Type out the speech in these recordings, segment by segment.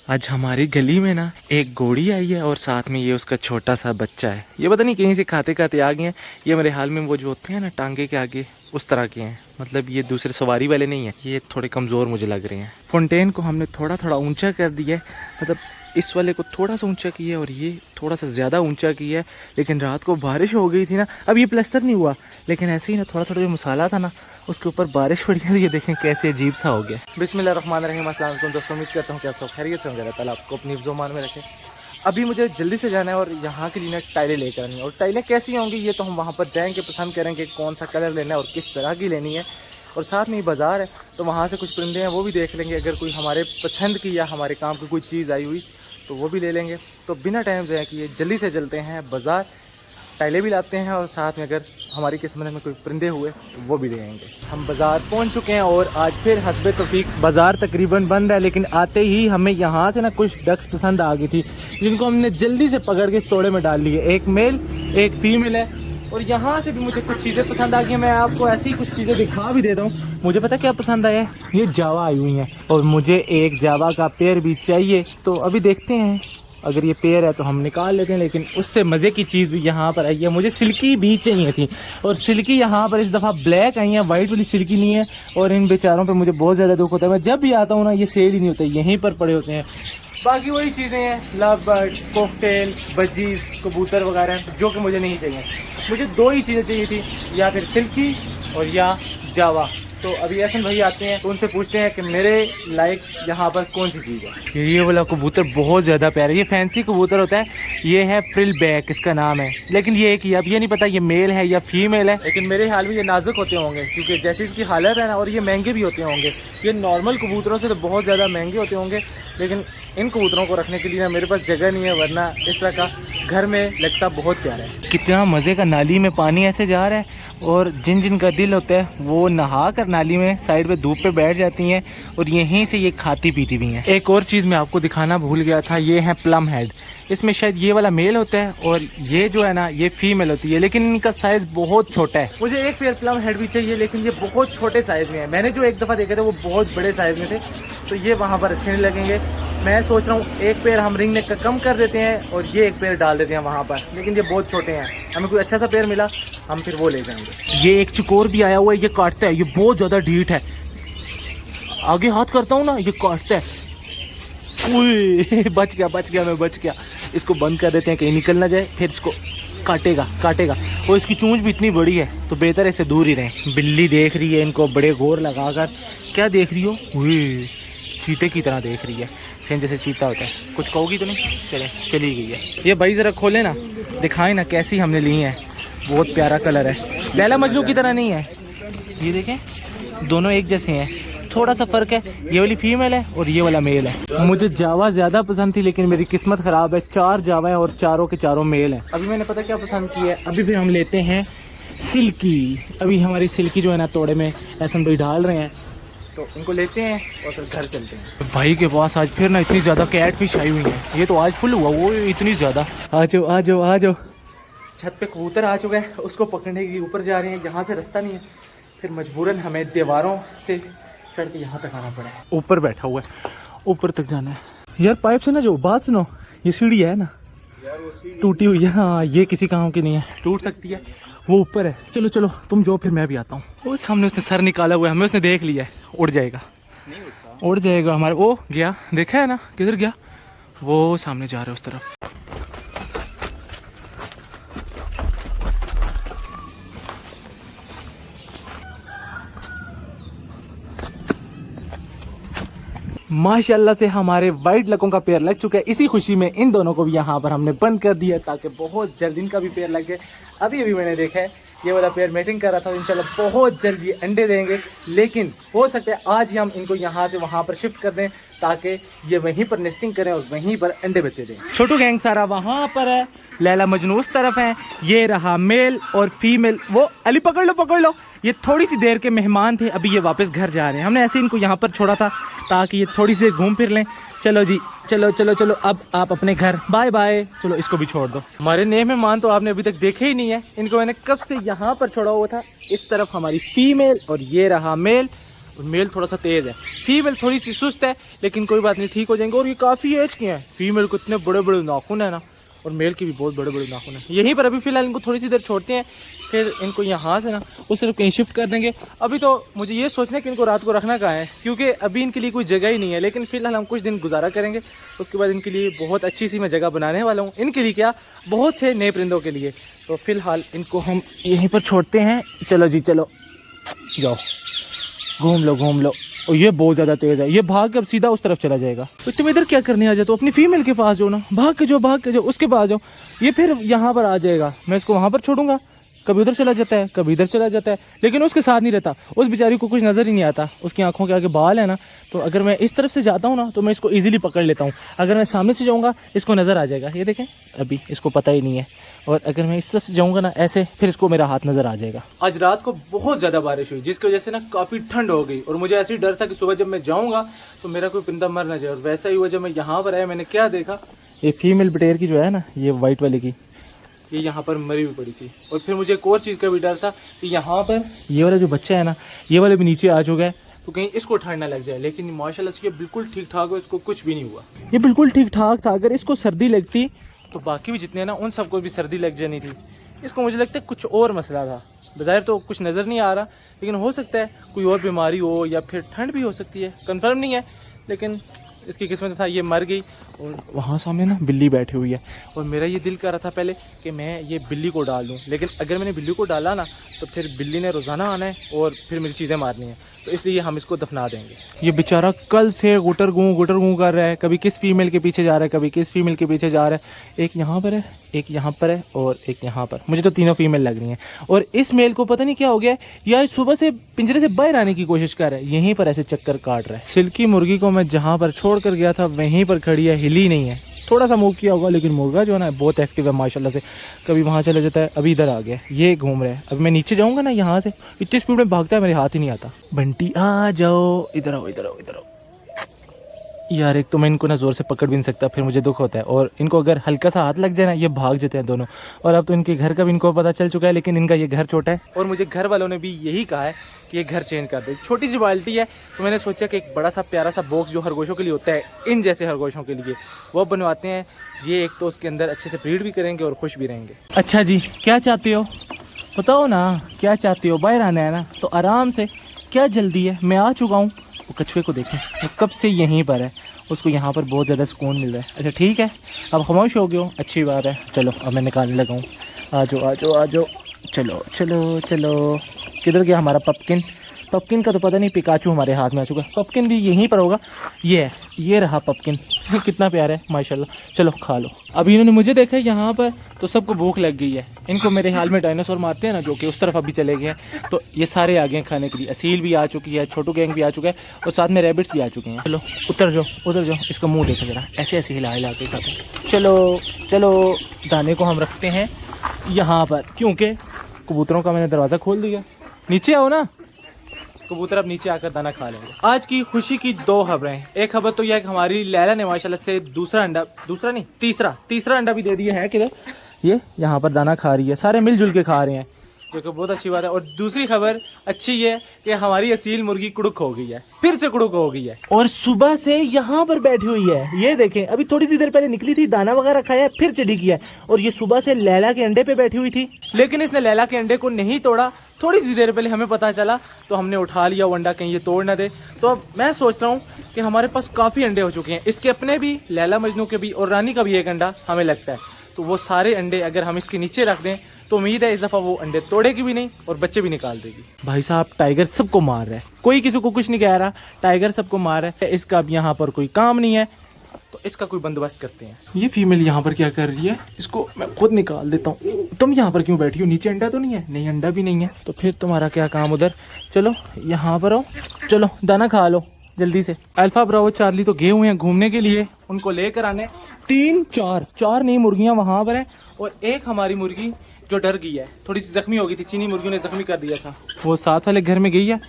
आज हमारी गली में ना एक घोड़ी आई है और साथ में ये उसका छोटा सा बच्चा है। ये पता नहीं कहीं से खाते खाते आ गए हैं। ये मेरे हाल में वो जो होते हैं ना टांगे के आगे, उस तरह के हैं। मतलब ये दूसरे सवारी वाले नहीं है, ये थोड़े कमज़ोर मुझे लग रहे हैं। फाउंटेन को हमने थोड़ा थोड़ा ऊंचा कर दिया है, मतलब इस वाले को थोड़ा सा ऊंचा किया है और ये थोड़ा सा ज़्यादा ऊंचा किया है। लेकिन रात को बारिश हो गई थी ना, अब ये प्लास्टर नहीं हुआ, लेकिन ऐसे ही ना थोड़ा थोड़ा जो मसाला था ना उसके ऊपर बारिश पड़ी है। ये देखें कैसे अजीब सा हो गया। बिस्मिल्लाहिर्रहमानिर्रहीम, अस्सलाम वालेकुम दोस्तों, उम्मीद करता हूँ कि आप सब खैरियत से होंगे। अल्लाह ताला आपको अपनी हिफ्ज़-ओ-मान में रखे। अभी मुझे जल्दी से जाना है और यहाँ के लिए ना टाइलें लेकर आनी है। और टाइलें कैसी होंगी ये तो हम वहाँ पर जाएंगे, पसंद करेंगे कौन सा कलर लेना है और किस तरह की लेनी है। और साथ में ही बाज़ार है तो वहाँ से कुछ परिंदे हैं वो भी देख लेंगे। अगर कोई हमारे पसंद की या हमारे काम की कोई चीज़ आई हुई तो वो भी ले लेंगे। तो बिना टाइम ज़ाया किए जल्दी से चलते हैं बाज़ार, टाइलें भी लाते हैं और साथ में अगर हमारी किस्मत में कोई परिंदे हुए तो वो भी ले आएंगे। हम बाज़ार पहुंच चुके हैं और आज फिर हस्बे तौफीक बाज़ार तकरीबन बंद है, लेकिन आते ही हमें यहाँ से ना कुछ डक्स पसंद आ गई थी जिनको हमने जल्दी से पकड़ के इस तोड़े में डाल लिए। एक मेल एक फीमेल है और यहाँ से भी मुझे कुछ चीज़ें पसंद आ गई। मैं आपको ऐसी कुछ चीज़ें दिखा भी देता हूँ। मुझे पता क्या पसंद आया है, ये जावा आई हुई हैं और मुझे एक जावा का पेड़ भी चाहिए। तो अभी देखते हैं, अगर ये पेड़ है तो हम निकाल लेते हैं। लेकिन उससे मज़े की चीज़ भी यहाँ पर आई है। मुझे सिल्की भी चाहिए थी और सिल्की यहाँ पर इस दफ़ा ब्लैक आई है, वाइट वाली सिल्की नहीं है। और इन बेचारों पे मुझे बहुत ज़्यादा दुख होता है। मैं जब भी आता हूँ ना ये सेल ही नहीं होता, यहीं पर पड़े होते हैं। बाकी वही चीज़ें हैं, लव बर्ड, कॉकटेल, बजीज, कबूतर वगैरह, जो कि मुझे नहीं चाहिए। मुझे दो ही चीज़ें चाहिए थी, या फिर सिल्की और या जावा। तो अभी ऐसे भाई आते हैं तो उनसे पूछते हैं कि मेरे लाइक यहाँ पर कौन सी चीज़ है। ये वाला कबूतर बहुत ज़्यादा प्यारा है, ये फैंसी कबूतर होता है। ये है फ्रिल बैक इसका नाम है, लेकिन ये एक ही, अब ये नहीं पता ये मेल है या फीमेल है। लेकिन मेरे हाल में ये नाजुक होते होंगे क्योंकि जैसे इसकी हालत है ना, और ये महंगे भी होते होंगे। ये नॉर्मल कबूतरों से तो बहुत ज़्यादा महंगे होते होंगे, लेकिन इन कबूतरों को रखने के लिए ना मेरे पास जगह नहीं है, वरना इस तरह का घर में लगता बहुत प्यारा है। कितना मज़े का नाली में पानी ऐसे जा रहा है और जिन जिन का दिल होता है वो नहा कर नाली में साइड पे धूप पे बैठ जाती हैं और यहीं से ये खाती पीती भी हैं। एक और चीज़ मैं आपको दिखाना भूल गया था, ये है प्लम हेड। इसमें शायद ये वाला मेल होता है और ये जो है ना ये फीमेल होती है, लेकिन इनका साइज़ बहुत छोटा है। मुझे एक पेयर प्लम हेड भी चाहिए, लेकिन ये बहुत छोटे साइज़ में है। मैंने जो एक दफ़ा देखे थे वो बहुत बड़े साइज़ में थे, तो ये वहाँ पर अच्छे नहीं लगेंगे। मैं सोच रहा हूँ एक पेड़ हम रिंग नेक का कम कर देते हैं और ये एक पेड़ डाल देते हैं वहाँ पर, लेकिन ये बहुत छोटे हैं। हमें कोई अच्छा सा पेड़ मिला हम फिर वो ले जाएंगे। ये एक चकोर भी आया हुआ है, ये काटता है, ये बहुत ज़्यादा ढीठ है। आगे हाथ करता हूँ ना ये काटता है। बच गया मैं बच गया। इसको बंद कर देते हैं कहीं निकल ना जाए, फिर इसको काटेगा। और इसकी चोंच भी इतनी बड़ी है तो बेहतर है इससे दूर ही रहें। बिल्ली देख रही है इनको बड़े गौर लगा कर। क्या देख रही हो? चीते की तरह देख रही है, सेम जैसे चीता होता है। कुछ कहोगी तो नहीं? चली गई है। ये भाई ज़रा खोले ना, दिखाएं ना कैसी हमने ली है। बहुत प्यारा कलर है, लैला मजनू की तरह नहीं है। ये देखें दोनों एक जैसे हैं, थोड़ा सा फ़र्क है। ये वाली फीमेल है और ये वाला मेल है। मुझे जावा ज़्यादा पसंद थी, लेकिन मेरी किस्मत ख़राब है, 4 जावा है और चारों के चारों मेल हैं। अभी मैंने पता क्या पसंद की है, अभी भी हम लेते हैं सिल्की। अभी हमारी सिल्की जो है ना तोड़े में ऐसा भाई डाल रहे हैं, तो इनको लेते हैं और फिर घर चलते हैं। भाई के पास आज फिर ना इतनी ज़्यादा कैट फिश आई हुई है। ये तो आज फुल हुआ, वो इतनी ज़्यादा। आ जाओ। छत पे कबूतर आ चुका है, उसको पकड़ने के लिए ऊपर जा रहे हैं। यहाँ से रास्ता नहीं है, फिर मजबूरन हमें दीवारों से चढ़ के यहाँ तक आना पड़ा है। ऊपर बैठा हुआ है, ऊपर तक जाना है। यार पाइप से ना जो बात सुनो, ये सीढ़ी है ना टूटी हुई है। हाँ ये किसी काम की नहीं है, टूट सकती है। वो ऊपर है, चलो तुम जो, फिर मैं भी आता हूँ। वो सामने उसने सर निकाला हुआ है, हमें उसने देख लिया है। उड़ जाएगा हमारे। ओ गया, देखा है ना किधर गया? वो सामने जा रहा है उस तरफ। माशाल्लाह से हमारे वाइट लकों का पेड़ लग चुका है। इसी खुशी में इन दोनों को भी यहाँ पर हमने बंद कर दिया ताकि बहुत जल्द इनका भी पेड़ लग जाए। अभी मैंने देखा है ये वाला पेड़ मेटिंग कर रहा था, इंशाल्लाह बहुत जल्द ये अंडे देंगे। लेकिन हो सकता है आज ही हम इनको यहाँ से वहाँ पर शिफ्ट कर दें ताकि ये वहीं पर नेस्टिंग करें और वहीं पर अंडे बच्चे दें। छोटू गैंग सारा वहाँ पर है, लैला मजनू उस तरफ है। ये रहा मेल और फीमेल। वो अली पकड़ लो। ये थोड़ी सी देर के मेहमान थे, अभी ये वापस घर जा रहे हैं। हमने ऐसे इनको यहाँ पर छोड़ा था ताकि ये थोड़ी सी घूम फिर लें। चलो जी चलो अब आप अपने घर बाय। चलो इसको भी छोड़ दो। हमारे नए मेहमान तो आपने अभी तक देखे ही नहीं है, इनको मैंने कब से यहाँ पर छोड़ा हुआ था। इस तरफ हमारी फीमेल और ये रहा मेल। और मेल थोड़ा सा तेज़ है। फीमेल थोड़ी सी सुस्त है, लेकिन कोई बात नहीं, ठीक हो जाएंगे। और ये काफ़ी एज के हैं। फीमेल को इतने बड़े बड़े नाखून है ना, और मेल के भी बहुत बड़े बड़े नाखून हैं। यहीं पर अभी फ़िलहाल इनको थोड़ी सी देर छोड़ते हैं, फिर इनको यहाँ से ना उस तरफ कहीं शिफ्ट कर देंगे। अभी तो मुझे ये सोचना है कि इनको रात को रखना कहाँ है, क्योंकि अभी इनके लिए कोई जगह ही नहीं है। लेकिन फ़िलहाल हम कुछ दिन गुजारा करेंगे, उसके बाद इनके लिए बहुत अच्छी सी मैं जगह बनाने वाला हूँ। इनके लिए क्या, बहुत से नए परिंदों के लिए। तो फ़िलहाल इनको हम यहीं पर छोड़ते हैं। चलो जी चलो, जाओ घूम लो घूम लो। और ये बहुत ज़्यादा तेज़ है, ये भाग के अब सीधा उस तरफ चला जाएगा। तो तुम इधर क्या करने आ जाओ, तो अपनी फीमेल के पास जाओ ना, भाग के जाओ उसके पास जाओ। ये फिर यहाँ पर आ जाएगा, मैं इसको वहाँ पर छोड़ूंगा, कभी उधर चला जाता है कभी इधर चला जाता है, लेकिन उसके साथ नहीं रहता। उस बेचारी को कुछ नज़र ही नहीं आता, उसकी आंखों के आगे बाल है ना, तो अगर मैं इस तरफ से जाता हूँ ना तो मैं इसको ईजिली पकड़ लेता हूँ। अगर मैं सामने से जाऊँगा इसको नज़र आ जाएगा, ये देखें अभी इसको पता ही नहीं है। और अगर मैं इस तरफ से जाऊँगा ना ऐसे, फिर इसको मेरा हाथ नज़र आ जाएगा। आज रात को बहुत ज़्यादा बारिश हुई, जिसकी वजह से ना काफ़ी ठंड हो गई, और मुझे ऐसे ही डर था कि सुबह जब मैं जाऊँगा तो मेरा कोई परिंदा मर ना जाए। और वैसा ही हुआ, जब मैं यहाँ पर आया मैंने क्या देखा, ये फीमेल बटेर की जो है ना, ये वाइट वाले की, ये यहाँ पर मरी हुई पड़ी थी। और फिर मुझे एक और चीज़ का भी डर था कि यहाँ पर ये वाला जो बच्चा है ना, ये वाले भी नीचे आ चुका है, तो कहीं इसको ठंड ना लग जाए। लेकिन माशाल्लाह से ये बिल्कुल ठीक ठाक हो, इसको कुछ भी नहीं हुआ, ये बिल्कुल ठीक ठाक था। अगर इसको सर्दी लगती तो बाकी भी जितने ना उन सबको भी सर्दी लग जानी थी। इसको मुझे लगता है कुछ और मसला था, बज़ाहिर तो कुछ नज़र नहीं आ रहा, लेकिन हो सकता है कोई और बीमारी हो या फिर ठंड भी हो सकती है, कंफर्म नहीं है। लेकिन इसकी किस्मत था, ये मर गई। और वहाँ सामने ना बिल्ली बैठी हुई है, और मेरा ये दिल कर रहा था पहले कि मैं ये बिल्ली को डाल दूँ, लेकिन अगर मैंने बिल्ली को डाला ना तो फिर बिल्ली ने रोज़ाना आना है और फिर मेरी चीज़ें मारनी है, तो इसलिए हम इसको दफना देंगे। ये बेचारा कल से गुटर गूँ कर रहा है, कभी किस फीमेल के पीछे जा रहा है, कभी किस फीमेल के पीछे जा रहा है। एक यहाँ पर है, एक यहाँ पर है, और एक यहाँ पर। मुझे तो तीनों फीमेल लग रही हैं। और इस मेल को पता नहीं क्या हो गया है, या सुबह से पिंजरे से बाहर आने की कोशिश कर रहा है, यहीं पर ऐसे चक्कर काट रहा है। सिल्की मुर्गी को मैं जहाँ पर छोड़ कर गया था वहीं पर खड़ी है, हिली नहीं है। थोड़ा सा मूव किया होगा, लेकिन मुर्गा जो है ना बहुत एक्टिव है माशाल्लाह से। कभी वहाँ चला जाता है, अभी इधर आ गया, ये घूम रहा है। अब मैं नीचे जाऊँगा ना, यहाँ से इतनी स्पीड में भागता है, मेरे हाथ ही नहीं आता। बंटी आ जाओ, इधर आओ इधर आओ इधर आओ। यार एक तो मैं इनको ना ज़ोर से पकड़ भी नहीं सकता, फिर मुझे दुख होता है। और इनको अगर हल्का सा हाथ लग जाए ना, ये भाग जाते हैं दोनों। और अब तो इनके घर का भी इनको पता चल चुका है, लेकिन इनका ये घर छोटा है, और मुझे घर वालों ने भी यही कहा है कि ये घर चेंज कर दे। छोटी सी बाल्टी है, तो मैंने सोचा कि एक बड़ा सा प्यारा सा बॉक्स जो खरगोशों के लिए होता है, इन जैसे खरगोशों के लिए, वो बनवाते हैं। ये एक तो उसके अंदर अच्छे से ब्रीड भी करेंगे और खुश भी रहेंगे। अच्छा जी, क्या चाहते हो बताओ ना, क्या चाहते हो? बाहर आना है ना, तो आराम से, क्या जल्दी है, मैं आ चुका हूँ। वो कछुए को देखें, वो कब से यहीं पर है, उसको यहाँ पर बहुत ज़्यादा सुकून मिल रहा है। अच्छा ठीक है, अब खामोश हो गए हो, अच्छी बात है। चलो अब मैं निकालने लगा हूँ, आ जाओ आ जाओ आ जाओ। चलो चलो चलो, किधर गया हमारा पपकिन? पपकिन का तो पता नहीं, पिकाचू हमारे हाथ में आ चुका है। पपकिन भी यहीं पर होगा, ये है, ये रहा पपकिन। कितना प्यारा है माशाल्लाह। चलो खा लो। अभी इन्होंने मुझे देखा है यहाँ पर, तो सबको भूख लग गई है। इनको मेरे हाल में डायनासोर मारते हैं ना, जो कि उस तरफ अभी चले गए हैं, तो ये सारे आ गए हैं खाने के लिए। असील भी आ चुकी है, छोटू गैंग भी आ चुका है, और साथ में रैबिट्स भी आ चुके हैं। चलो उतर जाओ उतर जाओ, इसका मुँह देखो जरा, ऐसे ऐसे हिला हिला के खाते हैं। चलो चलो, दाने को हम रखते हैं यहाँ पर, क्योंकि कबूतरों का मैंने दरवाज़ा खोल दिया। नीचे आओ ना, कबूतर अब नीचे आकर दाना खा लेंगे। आज की खुशी की दो खबरें। एक खबर तो यह है कि हमारी लैला ने माशाल्लाह से तीसरा अंडा भी दे दिया है। किधर? ये यहाँ पर दाना खा रही है, सारे मिलजुल के खा रहे हैं, जो कि बहुत अच्छी बात है। और दूसरी खबर अच्छी ये कि हमारी असील मुर्गी कुड़ुक हो गई है, फिर से कुड़ुक हो गई है, और सुबह से यहाँ पर बैठी हुई है। ये देखें, अभी थोड़ी सी देर पहले निकली थी, दाना वगैरह खाया, फिर चढ़ी गया, और ये सुबह से लैला के अंडे पे बैठी हुई थी। लेकिन इसने लैला के अंडे को नहीं तोड़ा। थोड़ी सी देर पहले हमें पता चला, तो हमने उठा लिया वो अंडा, कहीं ये तोड़ ना दे। तो अब मैं सोच रहा हूँ कि हमारे पास काफ़ी अंडे हो चुके हैं, इसके अपने भी, लैला मजनू के भी, और रानी का भी एक अंडा हमें लगता है। तो वो सारे अंडे अगर हम इसके नीचे रख दें, तो उम्मीद है इस दफ़ा वो अंडे तोड़ेगी भी नहीं और बच्चे भी निकाल देगी। भाई साहब, टाइगर सबको मार रहा है, कोई किसी को कुछ नहीं कह रहा, टाइगर सबको मार रहा है। इसका अब यहाँ पर कोई काम नहीं है, तो इसका कोई बंदोबस्त करते हैं। ये फीमेल यहाँ पर क्या कर रही है, इसको मैं खुद निकाल देता हूँ। तुम यहाँ पर क्यों बैठी हो? नीचे अंडा तो नहीं है? नहीं, अंडा भी नहीं है, तो फिर तुम्हारा क्या काम उधर? चलो यहाँ पर आओ, चलो दाना खा लो जल्दी से। अल्फा ब्रावो चार्ली तो गए हुए हैं घूमने के लिए, उनको लेकर आने। चार नई मुर्गियाँ वहाँ पर हैं, और एक हमारी मुर्गी जो डर गई है, थोड़ी सी जख्मी हो गई थी, चीनी मुर्गियों ने जख्मी कर दिया था, वो साथ वाले घर में गई है,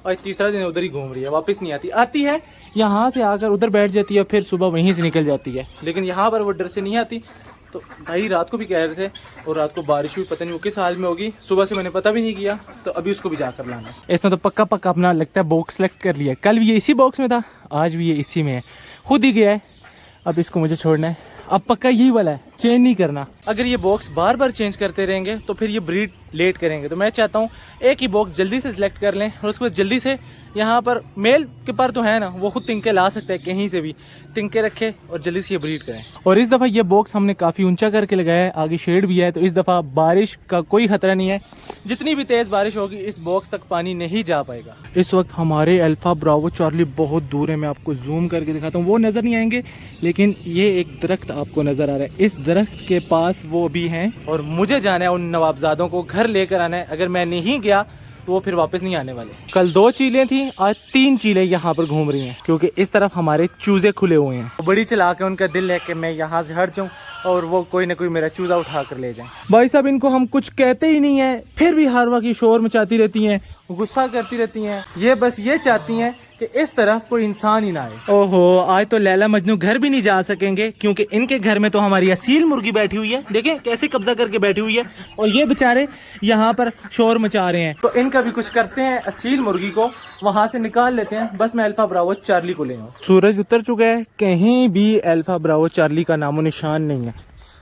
और तीसरा दिन उधर ही घूम रही है, वापस नहीं आती है यहाँ से आकर उधर बैठ जाती है, फिर सुबह वहीं से निकल जाती है। लेकिन यहाँ पर वो डर से नहीं आती, तो भाई रात को भी कह रहे थे और रात को बारिश हुई, पता नहीं वो किस हाल में होगी, सुबह से मैंने पता भी नहीं किया, तो अभी उसको भी जाकर लाना है। इसने तो पक्का पक्का अपना लगता है बॉक्स सेलेक्ट कर लिया है। कल भी ये इसी बॉक्स में था, आज भी ये इसी में है, खुद ही गया है। अब इसको मुझे छोड़ना है, अब पक्का यही वाला है, चेंज नहीं करना। अगर ये बॉक्स बार बार चेंज करते रहेंगे तो फिर ये ब्रीड लेट करेंगे। तो मैं चाहता हूँ एक ही बॉक्स जल्दी से सिलेक्ट कर लें और उसके बाद जल्दी से यहाँ पर मेल के पर तो है ना, वो खुद तिनके ला सकते हैं, कहीं से भी तिनके रखे और जल्दी से ये ब्रीड करें। और इस दफ़ा ये बॉक्स हमने काफ़ी ऊंचा करके लगाया है, आगे शेड भी है, तो इस दफ़ा बारिश का कोई खतरा नहीं है। जितनी भी तेज़ बारिश होगी इस बॉक्स तक पानी नहीं जा पाएगा। इस वक्त हमारे अल्फा ब्रावो चार्ली बहुत दूर है, मैं आपको जूम करके दिखाता हूँ, वो नज़र नहीं आएंगे, लेकिन ये एक दरख्त आपको नज़र आ रहा है, इस दरख्त के पास वो भी हैं और मुझे जाना है उन नवाबजादों को घर लेकर आना है। अगर मैं नहीं गया तो वो फिर वापस नहीं आने वाले। कल 2 चीलें थी, आज 3 चीलें यहाँ पर घूम रही हैं, क्योंकि इस तरफ हमारे चूजे खुले हुए हैं। बड़ी चलाक है, उनका दिल है कि मैं यहाँ से हट जाऊँ और वो कोई ना कोई मेरा चूजा उठा कर ले जाए। भाई साहब इनको हम कुछ कहते ही नहीं है, फिर भी हर वक्त शोर मचाती रहती हैं, गुस्सा करती रहती हैं। ये बस ये चाहती हैं कि इस तरफ कोई इंसान ही ना आए। ओहो, आज तो लैला मजनू घर भी नहीं जा सकेंगे, क्योंकि इनके घर में तो हमारी असील मुर्गी बैठी हुई है। देखें कैसे कब्जा करके बैठी हुई है और ये बेचारे यहाँ पर शोर मचा रहे हैं। तो इनका भी कुछ करते हैं, असील मुर्गी को वहां से निकाल लेते हैं। बस मैं अल्फा ब्रावो चार्ली को ले आऊँ। सूरज उतर चुका है, कहीं भी अल्फा ब्रावो चार्ली का नामो निशान नहीं है।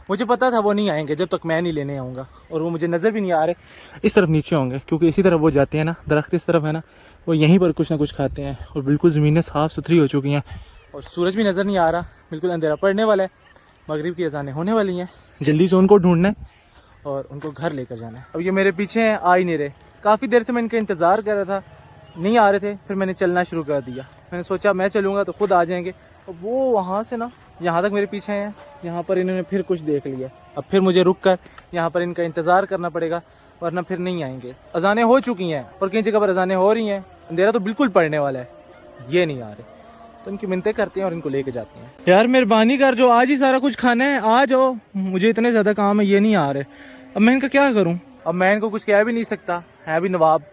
मुझे पता था वो नहीं आएंगे जब तक मैं नहीं लेने आऊँगा, और वो मुझे नज़र भी नहीं आ रहे। इस तरफ नीचे होंगे, क्योंकि इसी तरफ वो जाते हैं ना, दरख्त इस तरफ है ना, वो यहीं पर कुछ ना कुछ खाते हैं। और बिल्कुल ज़मीनें साफ़ सुथरी हो चुकी हैं और सूरज भी नज़र नहीं आ रहा, बिल्कुल अंधेरा पड़ने वाला है, मगरिब की अज़ानें होने वाली हैं। जल्दी से उनको ढूंढना है और उनको घर लेकर जाना है। अब ये मेरे पीछे हैं, आ ही नहीं रहे, काफ़ी देर से मैं इनका इंतज़ार कर रहा था, नहीं आ रहे थे। फिर मैंने चलना शुरू कर दिया, मैंने सोचा मैं चलूँगा तो खुद आ जाएंगे। और वो वहाँ से ना यहाँ तक मेरे पीछे हैं, यहाँ पर इन्होंने फिर कुछ देख लिया। अब फिर मुझे रुक कर यहाँ पर इनका इंतज़ार करना पड़ेगा, वरना फिर नहीं आएंगे। अज़ानें हो चुकी हैं और कई जगह पर अज़ानें हो रही हैं, अंधेरा तो बिल्कुल पड़ने वाला है, ये नहीं आ रहे। तो इनकी मिन्नतें करते हैं और इनको लेके जाते हैं। यार मेहरबानी कर, जो आज ही सारा कुछ खाना है आ जाओ, मुझे इतने ज़्यादा काम है, ये नहीं आ रहे। अब मैं इनका क्या करूँ? अब मैं इनको कुछ कह भी नहीं सकता, है भी नवाब,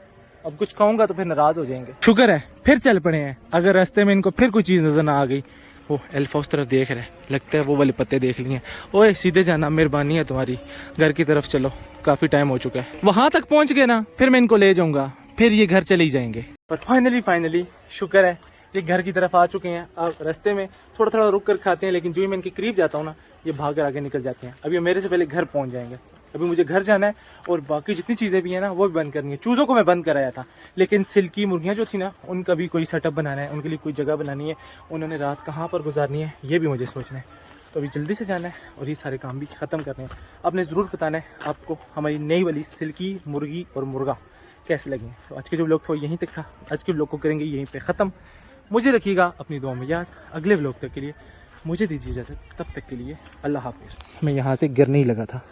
अब कुछ कहूँगा तो फिर नाराज़ हो जाएंगे। शुक्र है फिर चल पड़े हैं। अगर रास्ते में इनको फिर कोई चीज़ नज़र ना आ गई, वो अल्फा उस तरफ देख रहे, लगता है वो वाले पत्ते देख लिए। ओए सीधे जाना, मेहरबानी है तुम्हारी, घर की तरफ चलो, काफ़ी टाइम हो चुका है। वहाँ तक पहुँच गए ना, फिर मैं इनको ले जाऊँगा, फिर ये घर चले ही जाएंगे। पर फाइनली शुक्र है ये घर की तरफ आ चुके हैं। अब रास्ते में थोड़ा थोड़ा रुक कर खाते हैं, लेकिन जो ही मैं इनके करीब जाता हूँ ना, ये भाग कर आगे निकल जाते हैं। अभी मेरे से पहले घर पहुँच जाएंगे। अभी मुझे घर जाना है और बाकी जितनी चीज़ें भी हैं ना वो भी बंद करनी है। चूज़ों को मैं बंद कराया था, लेकिन सिल्की मुर्गियाँ जो थी ना, उनका भी कोई सेटअप बनाना है, उनके लिए कोई जगह बनानी है, उन्होंने रात कहाँ पर गुजारनी है ये भी मुझे सोचना है। तो अभी जल्दी से जाना है और ये सारे काम भी ख़त्म करने हैं। आपने ज़रूर बताना है आपको हमारी नई वाली सिल्की मुर्गी और मुर्गा कैसे लगे। तो आज के जो व्लॉग था यहीं तक था, आज के व्लॉग को करेंगे यहीं पे ख़त्म। मुझे रखिएगा अपनी दुआ में याद। अगले व्लॉग तक के लिए मुझे दीजिए इजाज़त, तब तक के लिए अल्लाह हाफ़िज़। मैं यहाँ से गिरने ही लगा था।